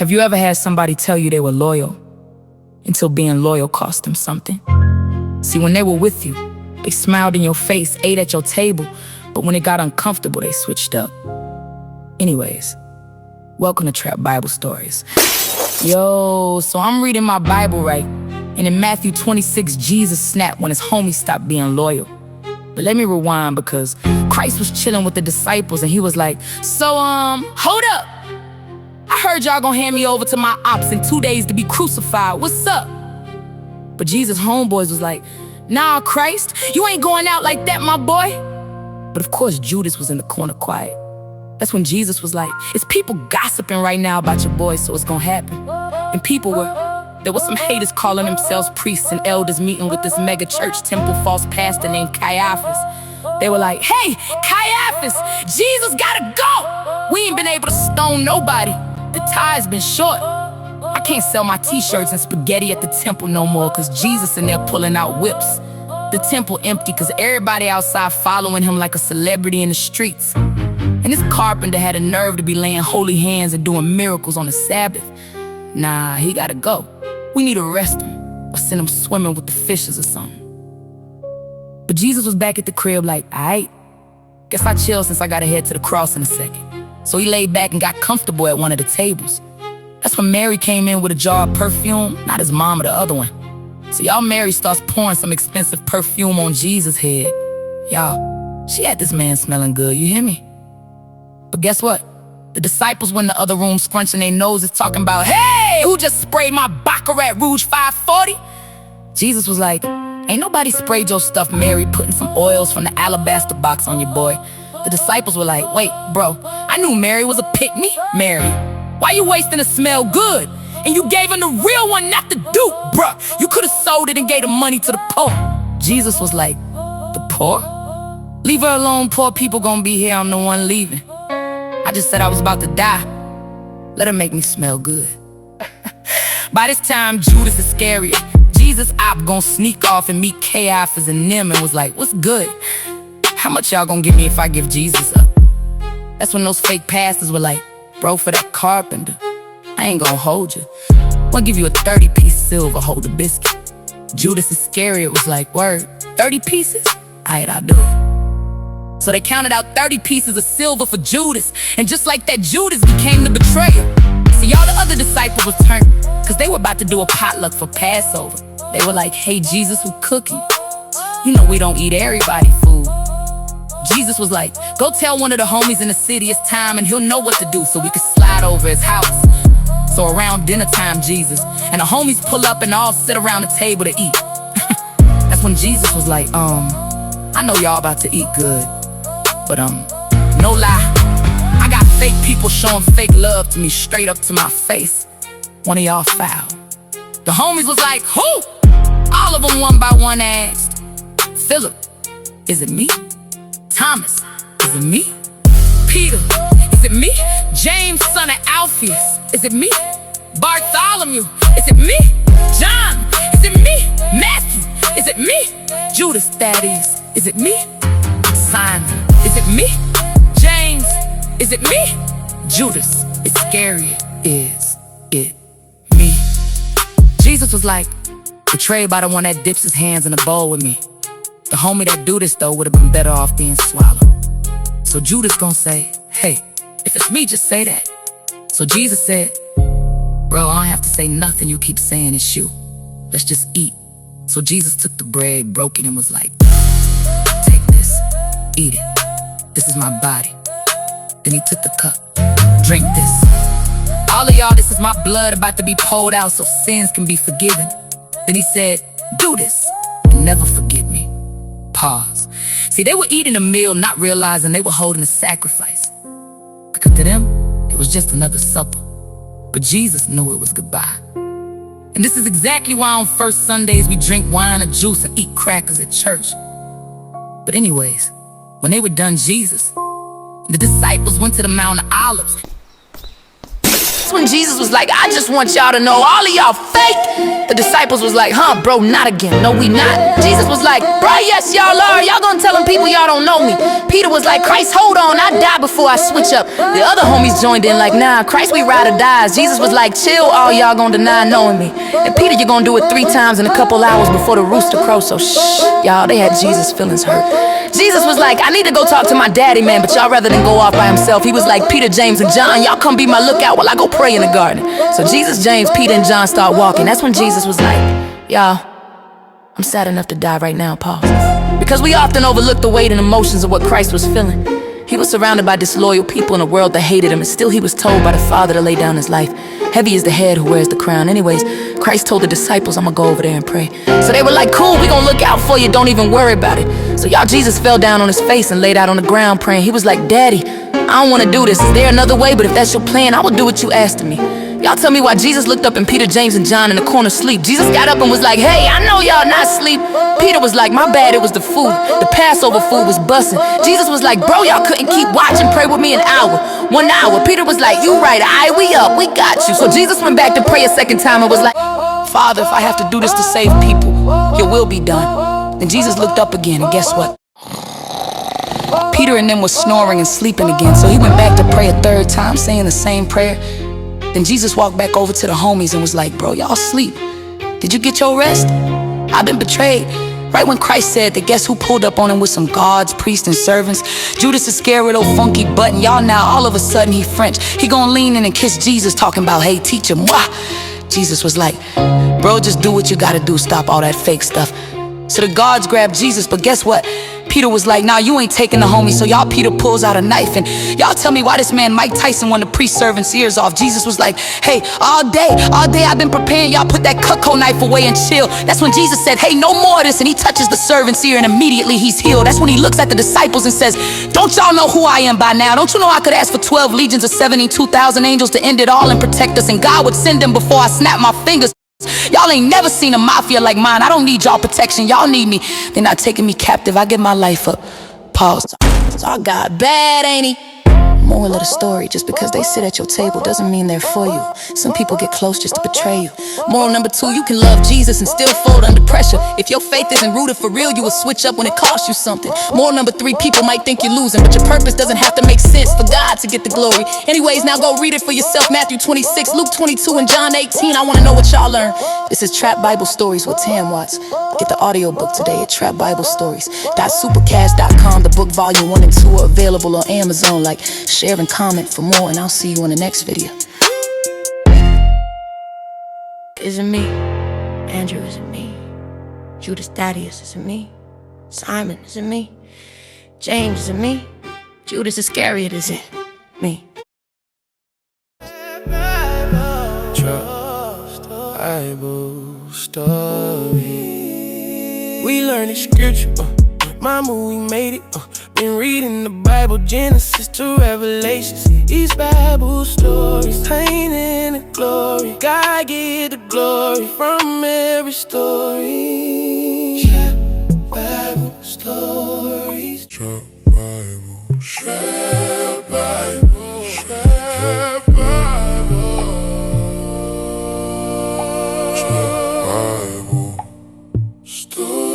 Have you ever had somebody tell you they were loyal until being loyal cost them something? See, when they were with you, they smiled in your face, ate at your table, but when it got uncomfortable, they switched up. Anyways, welcome to Trap Bible Stories. Yo, so I'm reading my Bible, right? And in Matthew 26, Jesus snapped when his homies stopped being loyal. But let me rewind, because Christ was chilling with the disciples and he was like, hold up. I heard y'all gonna hand me over to my ops in 2 days to be crucified. What's up? But Jesus' homeboys was like, nah, Christ, you ain't going out like that, my boy. But of course, Judas was in the corner quiet. That's when Jesus was like, it's people gossiping right now about your boy, so it's gonna happen. And there was some haters calling themselves priests and elders meeting with this mega church temple false pastor named Caiaphas. They were like, hey, Caiaphas, Jesus gotta go. We ain't been able to stone nobody. The tie's been short. I can't sell my t-shirts and spaghetti at the temple no more, cause Jesus in there pulling out whips. The temple empty cause everybody outside following him like a celebrity in the streets. And this carpenter had a nerve to be laying holy hands and doing miracles on the Sabbath. Nah, he gotta go. We need to arrest him or send him swimming with the fishes or something. But Jesus was back at the crib like, aight, guess I chill since I gotta head to the cross in a second. So he laid back and got comfortable at one of the tables. That's when Mary came in with a jar of perfume, not his mom or the other one. So y'all Mary starts pouring some expensive perfume on Jesus' head. Y'all, she had this man smelling good, you hear me? But guess what? The disciples were in the other room scrunching their noses talking about, hey, who just sprayed my Baccarat Rouge 540? Jesus was like, ain't nobody sprayed your stuff, Mary, putting some oils from the alabaster box on your boy. The disciples were like, wait, bro, I knew Mary was a pick-me. Mary, why you wasting a smell good? And you gave him the real one, not the dupe, bruh. You could have sold it and gave the money to the poor. Jesus was like, the poor? Leave her alone, poor people gonna be here, I'm the one leaving. I just said I was about to die. Let her make me smell good. By this time, Judas is scarier. Jesus' op gonna sneak off and meet Caiaphas and them and was like, what's good? How much y'all gonna give me if I give Jesus up? That's when those fake pastors were like, bro, for that carpenter, I ain't gonna hold you. I'll give you a 30-piece silver, hold a biscuit. Judas Iscariot was like, word, 30 pieces? Alright, I'll do it. So they counted out 30 pieces of silver for Judas, and just like that, Judas became the betrayer. See, all the other disciples were turned, cause they were about to do a potluck for Passover. They were like, hey, Jesus, we're cooking. You know we don't eat everybody's food. Jesus was like, go tell one of the homies in the city it's time and he'll know what to do so we can slide over his house. So around dinner time, Jesus and the homies pull up and all sit around the table to eat. That's when Jesus was like, I know y'all about to eat good, but no lie, I got fake people showing fake love to me straight up to my face. One of y'all foul. The homies was like, who? All of them one by one asked, Philip, is it me? Thomas, is it me? Peter, is it me? James, son of Alphaeus, is it me? Bartholomew, is it me? John, is it me? Matthew, is it me? Judas, Thaddeus, is it me? Simon, is it me? James, is it me? Judas Iscariot, is it me? Jesus was like, betrayed by the one that dips his hands in a bowl with me. The homie that do this though would have been better off being swallowed. So Judas gonna say, hey, if it's me, just say that. So Jesus said, bro, I don't have to say nothing you keep saying it's you. Let's just eat. So Jesus took the bread, broke it, and was like, take this, eat it. This is my body. Then he took the cup, drink this. All of y'all, this is my blood about to be poured out so sins can be forgiven. Then he said, do this and never forget me. Pause. See, they were eating a meal, not realizing they were holding a sacrifice. Because to them, it was just another supper. But Jesus knew it was goodbye. And this is exactly why on first Sundays we drink wine or juice and eat crackers at church. But anyways, when they were done, Jesus, the disciples went to the Mount of Olives. that's when Jesus was like, I just want y'all to know, all of y'all fake. The disciples was like, huh, bro, not again. No, we not. Jesus was like, bro, yes, y'all are. Y'all gonna tell them people y'all don't know me. Peter was like, Christ, hold on, I die before I switch up. The other homies joined in like, nah, Christ, we ride or dies. Jesus was like, chill, all y'all gonna deny knowing me. And Peter, you're gonna do it 3 times in a couple hours before the rooster crows, so shh. Y'all, they had Jesus' feelings hurt. Jesus was like, I need to go talk to my daddy, man, but y'all rather than go off by himself. He was like, Peter, James, and John, y'all come be my lookout while I go pray in the garden. So Jesus, James, Peter, and John start walking. That's when Jesus was like, y'all, I'm sad enough to die right now, pause. Because we often overlook the weight and emotions of what Christ was feeling. He was surrounded by disloyal people in a world that hated him, and still he was told by the Father to lay down his life. Heavy is the head who wears the crown. Anyways, Christ told the disciples, I'm gonna go over there and pray. So they were like, cool, we gonna look out for you, don't even worry about it. So y'all, Jesus fell down on his face and laid out on the ground praying. He was like, Daddy, I don't wanna do this. Is there another way? But if that's your plan, I will do what you asked of me. Y'all tell me why Jesus looked up and Peter, James, and John in the corner asleep. Jesus got up and was like, hey, I know y'all not asleep. Peter was like, my bad, it was the food. The Passover food was bussin'. Jesus was like, bro, y'all couldn't keep watching, pray with me an hour. 1 hour. Peter was like, you right, aight, we up, we got you. So Jesus went back to pray a second time and was like, Father, if I have to do this to save people, your will be done. Then Jesus looked up again, and guess what? Peter and them was snoring and sleeping again, so he went back to pray a 3rd time, saying the same prayer. Then Jesus walked back over to the homies and was like, bro, y'all sleep. Did you get your rest? I've been betrayed. Right when Christ said that, guess who pulled up on him with some guards, priests, and servants? Judas Iscariot, funky button. Y'all now, all of a sudden, he French. He gonna lean in and kiss Jesus, talking about, hey, teacher, moi. Jesus was like, bro, just do what you gotta do. Stop all that fake stuff. So the guards grabbed Jesus, but guess what? Peter was like, nah, you ain't taking the homie. So y'all, Peter pulls out a knife, and y'all tell me why this man Mike Tyson wanted the priest servant's ears off. Jesus was like, hey, all day I've been preparing y'all, put that Cutco knife away and chill. That's when Jesus said, hey, no more of this, and he touches the servant's ear and immediately he's healed. That's when he looks at the disciples and says, don't y'all know who I am by now? Don't you know I could ask for 12 legions of 72,000 angels to end it all and protect us, and God would send them before I snap my fingers? Y'all ain't never seen a mafia like mine. I don't need y'all protection, y'all need me. They're not taking me captive, I give my life up. Pause. So I got bad, ain't he? Moral of the story, just because they sit at your table doesn't mean they're for you. Some people get close just to betray you. Moral number 2, you can love Jesus and still fold under pressure. If your faith isn't rooted for real, you will switch up when it costs you something. Moral number 3, people might think you're losing, but your purpose doesn't have to make sense for God to get the glory. Anyways, now go read it for yourself. Matthew 26, Luke 22, and John 18. I want to know what y'all learn. This is Trap Bible Stories with Tam Watts. Get the audiobook today at trapbiblestories.supercast.com. The book volume 1 and 2 are available on Amazon. Like, share and comment for more, and I'll see you in the next video. Is it me? Andrew, is it me? Judas Thaddeus, is it me? Simon, is it me? James, is it me? Judas Iscariot, is it me? Bible story. We learned the scripture, mama, we made it. Been reading the Bible, Genesis to Revelations. These Bible stories, pain and the glory. God get the glory from every story. Trap Bible stories. Trap Bible, Trap Bible, Trap Bible, Trap Bible stories.